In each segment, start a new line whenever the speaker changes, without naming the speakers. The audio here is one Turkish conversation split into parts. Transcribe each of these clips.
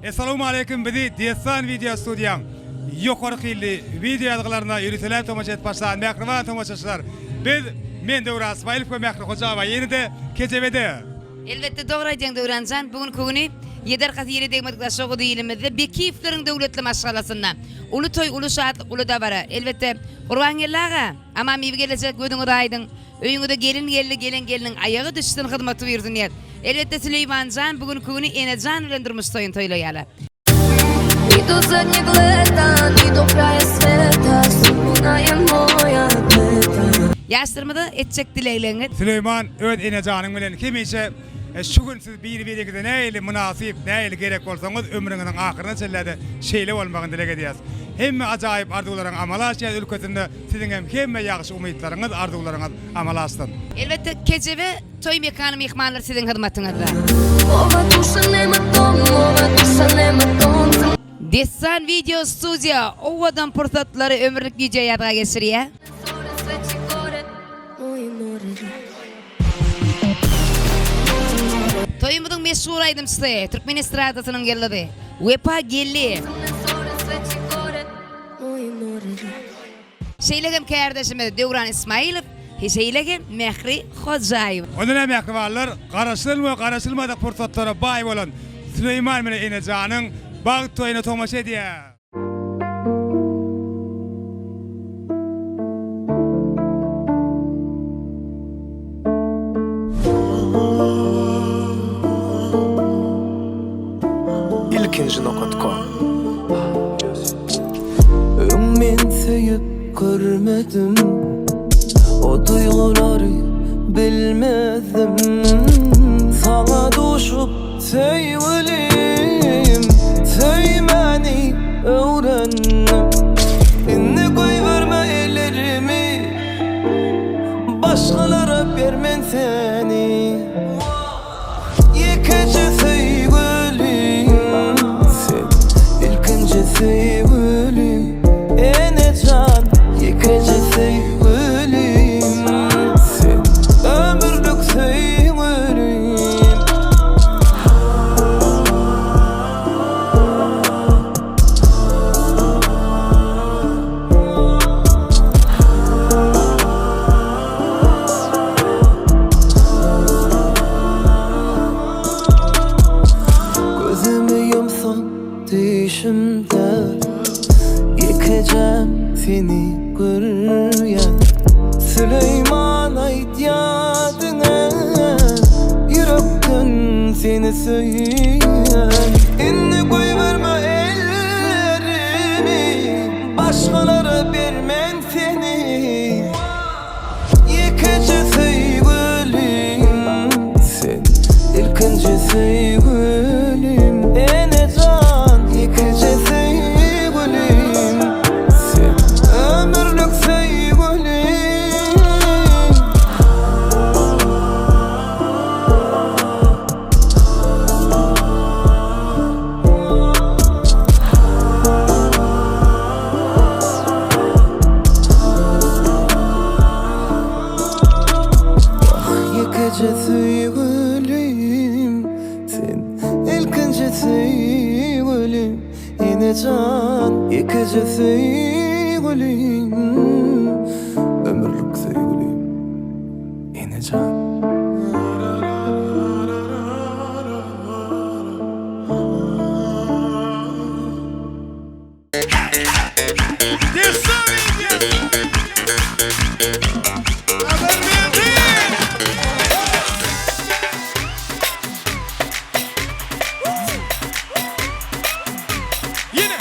Assalamu alaykum bizi Destan Video Studiyan yuqori qilli video yadgılarına yürütülen tomaç et başlayan mehriban tomaçaçılar. Men Döwra İsmailov ve Mehri Hocava yeni de keçebede.
Elbette doğru aydan Döwranjan bugün kuguni Yedar Qatiri degmedikler soğudu ilimizde Bekiyevlerin devletli maşgalasından ulu toy ulu şahatlık ulu da bara. Elbette Qurban gellaga ama mevi gelecek gödüňü aydın. Öýüňde gelin ayağı düşsün hizmeti buyurdun yer. Elbette Süleymanjan bugün kuguni Enejan bilen durmuş toyun toylaýarlar.
Idu zadnjeg leta, ni do kraja sveta, sudbina je moja meta.
Yaştırmada etçek dileklerini.
Süleyman öz Enejanın bilen kimişe şu gün siz bir-birigide näyle münasip, näyle gerek bolsaňyz ömrüňiň ahyryna çellede şeýle bolmagyny dilek edýäs. Hemme ajaýyp arzuwlaryň amala aşýar ülkesinde siziň hem hemme ýagşy umytlaryňyz, arzuwlaryňyz amala aşsyn.
Elbette kecebe toy mekanı mehmanlar sizin hizmetinizde.
Ova duša nema tom, ova duša nema tom.
Destan Video Studio ovadan fırsatları ömürlük video yadga geçiriyor.
Zore sveći gore, moji more.
Toyumudun meşhur aydımçısı Türkmen estradasının geldi. Vepa gelli.
Zore sveći gore, moji more.
Şeylegem kardeşimiz Döwran İsmailov, şeylegem Mehri Hocayev.
Ondan mehribanlar garaşylmadyk fursatlara baý bolan Süleyman bilen Enejanyň bag toyuna tomaşa edýär.
İlkinci.com
Men söýüp görmedim, o duyguları bilmedim. Sana düşüp sevgilim, sevmeni öğrendim. Inni koyverme ellerimi, başkalara vermen seni. Yekece sevgilim, sen ilkinci sevgilim. Enecan, yekece sevgilim, sen ömürlük sevgilim. Gözümü yumsan düşümde, yıkacağım seni görüyen. Süleyman aydiyadına, yürekten seni söyleyen. İnni koyverme ellerimi, başkalara vermem seni. Yıkıcı sevgilim, sen ilkinci sevgilim. Enecan, yıkıcı sevgilim, sen ömürlük sevgilim. Yıkıcı sevgilim, sen ilkinci sevgilim. Enecan, yıkıcı sevgilim, ömürlük sevgilim. Enecan.
Destan Video. Haber verdi. Yine.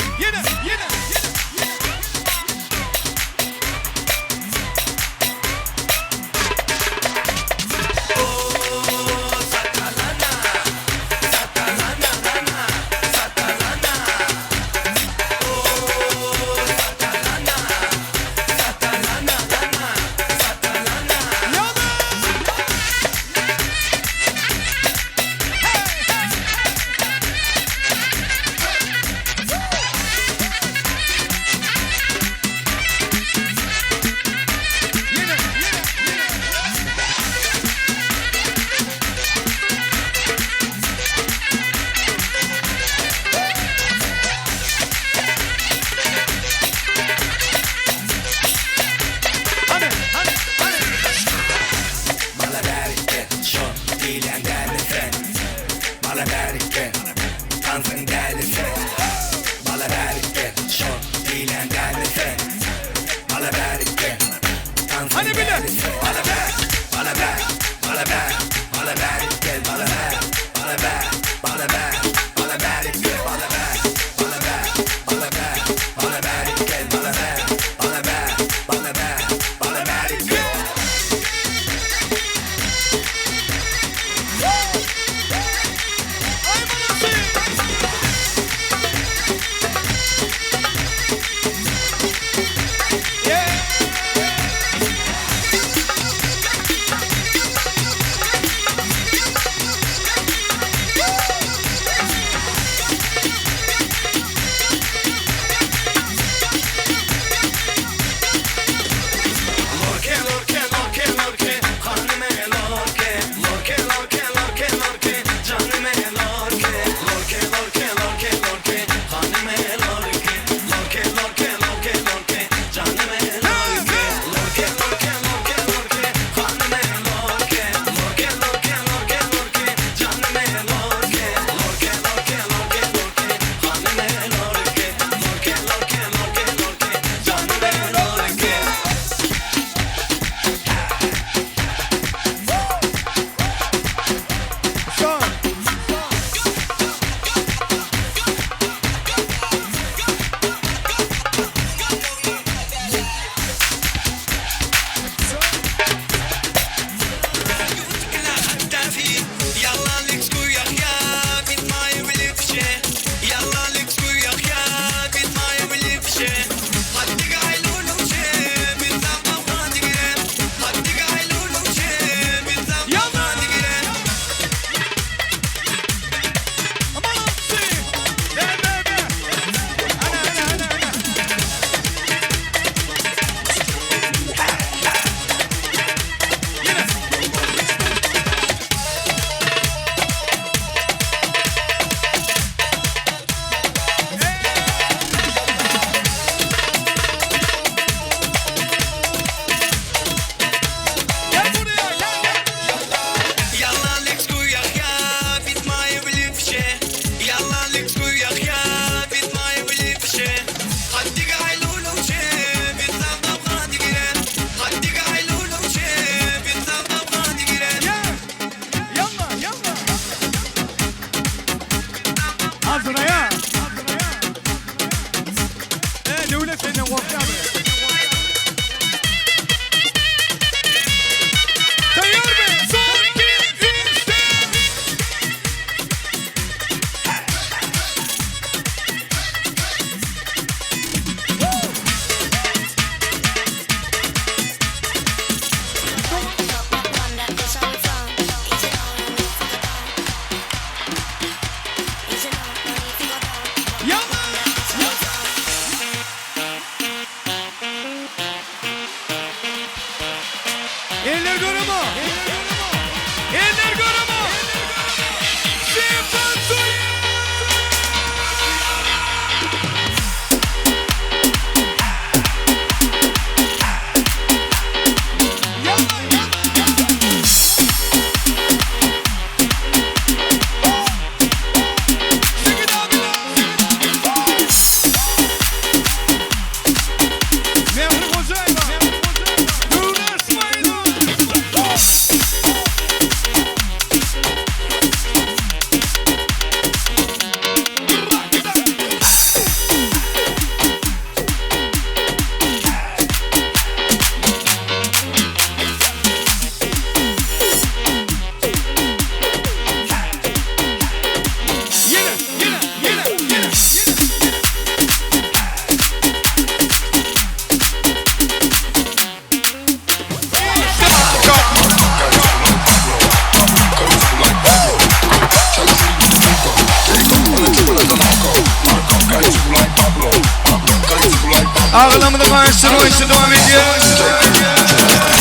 Ağlamını konuştur, devam ediyor.